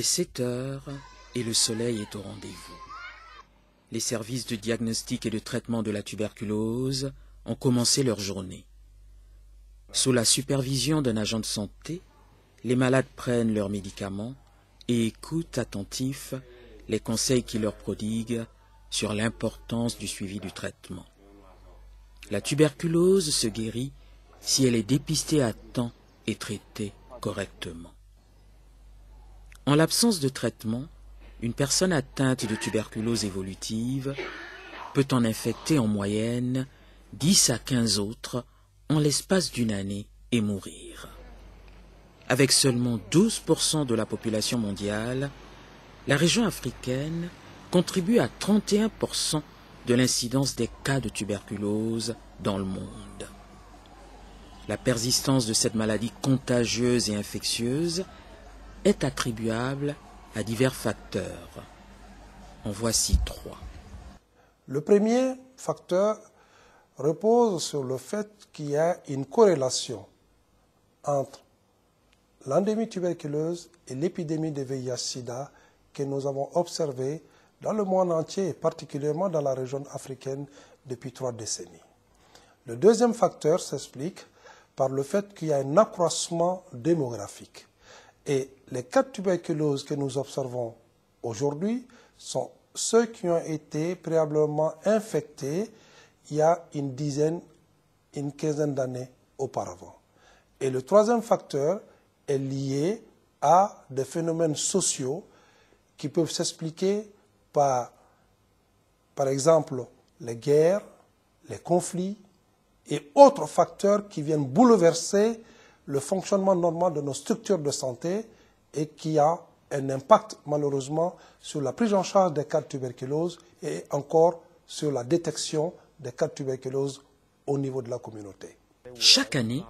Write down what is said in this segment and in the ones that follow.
Il est 7 heures et le soleil est au rendez-vous. Les services de diagnostic et de traitement de la tuberculose ont commencé leur journée. Sous la supervision d'un agent de santé, les malades prennent leurs médicaments et écoutent attentifs les conseils qu'il leur prodigue sur l'importance du suivi du traitement. La tuberculose se guérit si elle est dépistée à temps et traitée correctement. En l'absence de traitement, une personne atteinte de tuberculose évolutive peut en infecter en moyenne 10 à 15 autres en l'espace d'une année et mourir. Avec seulement 12% de la population mondiale, la région africaine contribue à 31% de l'incidence des cas de tuberculose dans le monde. La persistance de cette maladie contagieuse et infectieuse est attribuable à divers facteurs. En voici 3. Le premier facteur repose sur le fait qu'il y a une corrélation entre l'endémie tuberculeuse et l'épidémie de VIH-Sida que nous avons observée dans le monde entier et particulièrement dans la région africaine depuis 3 décennies. Le deuxième facteur s'explique par le fait qu'il y a un accroissement démographique. Et les cas de tuberculose que nous observons aujourd'hui sont ceux qui ont été préalablement infectés il y a une dizaine, une quinzaine d'années auparavant. Et le troisième facteur est lié à des phénomènes sociaux qui peuvent s'expliquer par exemple, les guerres, les conflits et autres facteurs qui viennent bouleverser le fonctionnement normal de nos structures de santé et qui a un impact malheureusement sur la prise en charge des cas de tuberculose et encore sur la détection des cas de tuberculose au niveau de la communauté. Chaque année,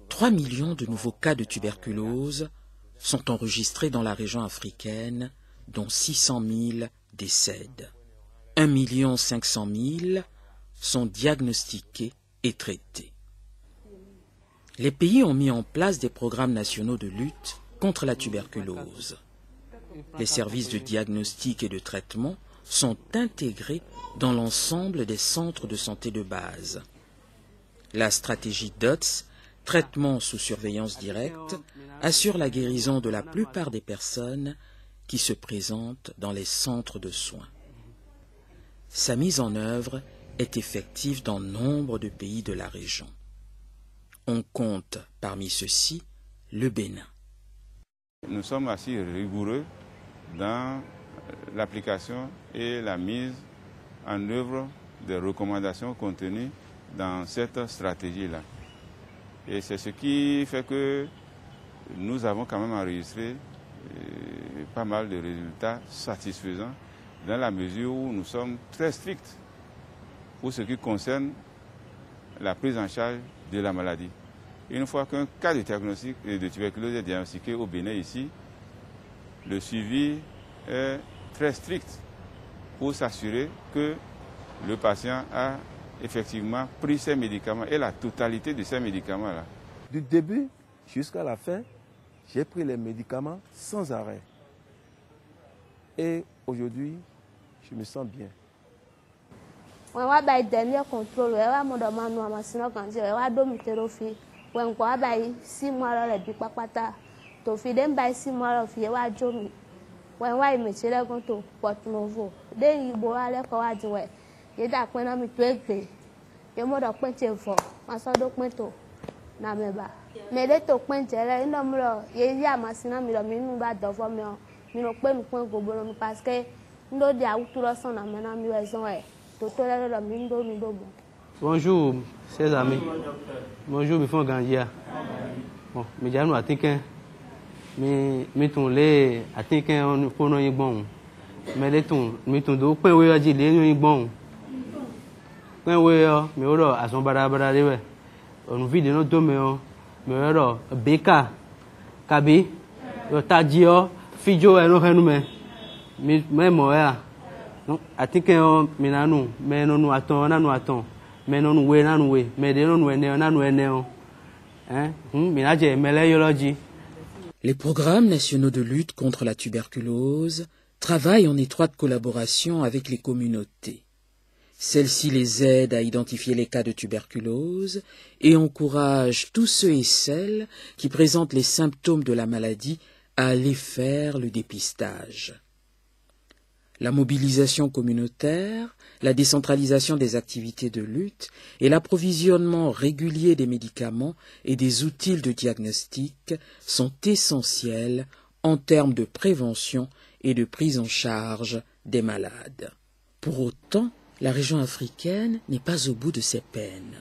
3 millions de nouveaux cas de tuberculose sont enregistrés dans la région africaine, dont 600 000 décèdent. 1 500 000 sont diagnostiqués et traités. Les pays ont mis en place des programmes nationaux de lutte contre la tuberculose. Les services de diagnostic et de traitement sont intégrés dans l'ensemble des centres de santé de base. La stratégie DOTS, traitement sous surveillance directe, assure la guérison de la plupart des personnes qui se présentent dans les centres de soins. Sa mise en œuvre est effective dans nombre de pays de la région. On compte parmi ceux-ci le Bénin. Nous sommes assez rigoureux dans l'application et la mise en œuvre des recommandations contenues dans cette stratégie-là. Et c'est ce qui fait que nous avons quand même enregistré pas mal de résultats satisfaisants dans la mesure où nous sommes très stricts pour ce qui concerne la prise en charge de la maladie. Une fois qu'un cas de diagnostic de tuberculose est diagnostiqué au Bénin ici, le suivi est très strict pour s'assurer que le patient a effectivement pris ses médicaments et la totalité de ces médicaments-là. Du début jusqu'à la fin, j'ai pris les médicaments sans arrêt. Et aujourd'hui, je me sens bien. When I buy dernier contrôle, I want to man no masino kanji, I do miterofi. When I buy 6 mois le bi papata, to fi dem buy 6 mois of ye wa jomi. When I me chile go to Port Novo, then you bo ale ko wa jiwe. Ye da pon na mi to egbe. Ye mo do pon chefo, ma so do pon to na meba. Me de to pon jele ino mo ye ya masina mi lo mi nu ba do fo mi o. Mi no pe mi pon gobo mi parce que ndo dia uturo son na me na mi wezon e. Bonjour, chers amis. Bonjour, Bifon Gandia. Bon, mais j'ai nous atteint mais ton les atteint on pour nous bon. Mais les ton do point we aji les nous bon. Point we mais oro à son barabara de we. On vit de notre domaine mais oro beka kabi tadio fijo e no henu me mo ya. I think me nanu me no nu aton me no nu we me de no nu ene na nu ene me na je mele yology. Les programmes nationaux de lutte contre la tuberculose travaillent en étroite collaboration avec les communautés. Celles-ci les aident à identifier les cas de tuberculose et encouragent tous ceux et celles qui présentent les symptômes de la maladie à aller faire le dépistage. La mobilisation communautaire, la décentralisation des activités de lutte et l'approvisionnement régulier des médicaments et des outils de diagnostic sont essentiels en termes de prévention et de prise en charge des malades. Pour autant, la région africaine n'est pas au bout de ses peines.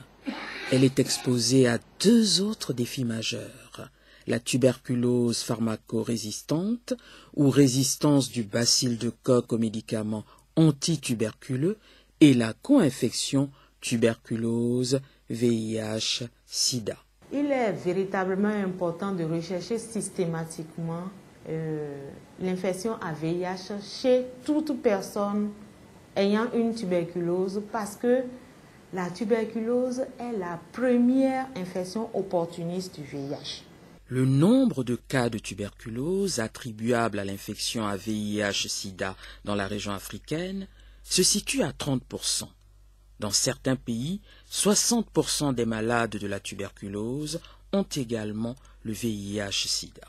Elle est exposée à 2 autres défis majeurs: la tuberculose pharmacorésistante ou résistance du bacille de Koch aux médicaments antituberculeux et la co-infection tuberculose VIH-Sida. Il est véritablement important de rechercher systématiquement l'infection à VIH chez toute personne ayant une tuberculose parce que la tuberculose est la première infection opportuniste du VIH. Le nombre de cas de tuberculose attribuables à l'infection à VIH-Sida dans la région africaine se situe à 30%. Dans certains pays, 60% des malades de la tuberculose ont également le VIH-Sida.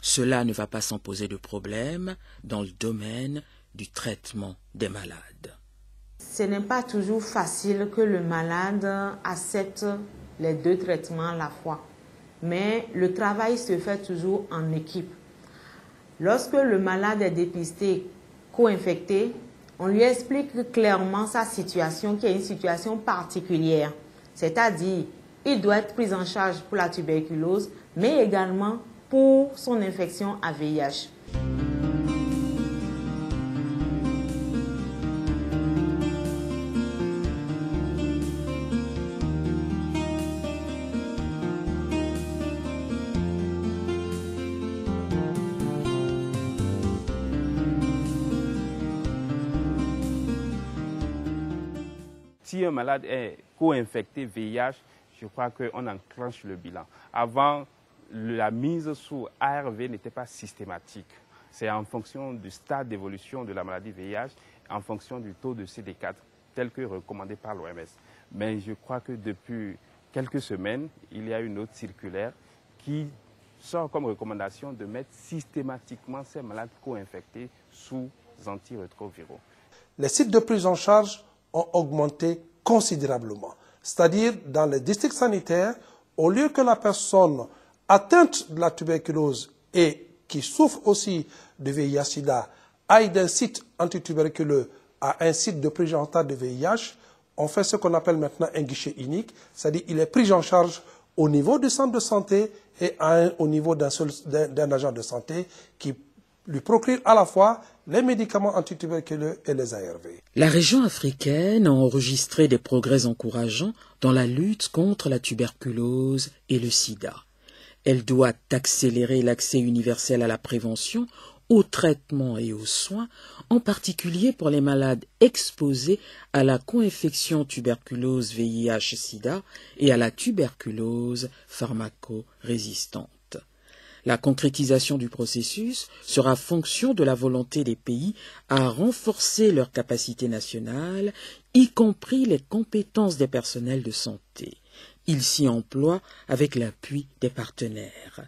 Cela ne va pas sans poser de problème dans le domaine du traitement des malades. Ce n'est pas toujours facile que le malade accepte les 2 traitements à la fois. Mais le travail se fait toujours en équipe. Lorsque le malade est dépisté co-infecté, on lui explique clairement sa situation, qui est une situation particulière. C'est-à-dire, il doit être pris en charge pour la tuberculose, mais également pour son infection à VIH. Si un malade est co-infecté VIH, je crois qu'on enclenche le bilan. Avant, la mise sous ARV n'était pas systématique. C'est en fonction du stade d'évolution de la maladie VIH, en fonction du taux de CD4, tel que recommandé par l'OMS. Mais je crois que depuis quelques semaines, il y a une autre circulaire qui sort comme recommandation de mettre systématiquement ces malades co-infectés sous antirétroviraux. Les sites de prise en charge ont augmenté considérablement. C'est-à-dire, dans les districts sanitaires, au lieu que la personne atteinte de la tuberculose et qui souffre aussi de VIH-Sida aille d'un site antituberculeux à un site de prise en charge de VIH, on fait ce qu'on appelle maintenant un guichet unique, c'est-à-dire qu'il est pris en charge au niveau du centre de santé et au niveau d'un agent de santé qui lui procure à la fois les médicaments antituberculeux et les ARV. La région africaine a enregistré des progrès encourageants dans la lutte contre la tuberculose et le sida. Elle doit accélérer l'accès universel à la prévention, au traitement et aux soins, en particulier pour les malades exposés à la co-infection tuberculose VIH-Sida et à la tuberculose pharmacorésistante. La concrétisation du processus sera fonction de la volonté des pays à renforcer leurs capacités nationales, y compris les compétences des personnels de santé. Ils s'y emploient avec l'appui des partenaires.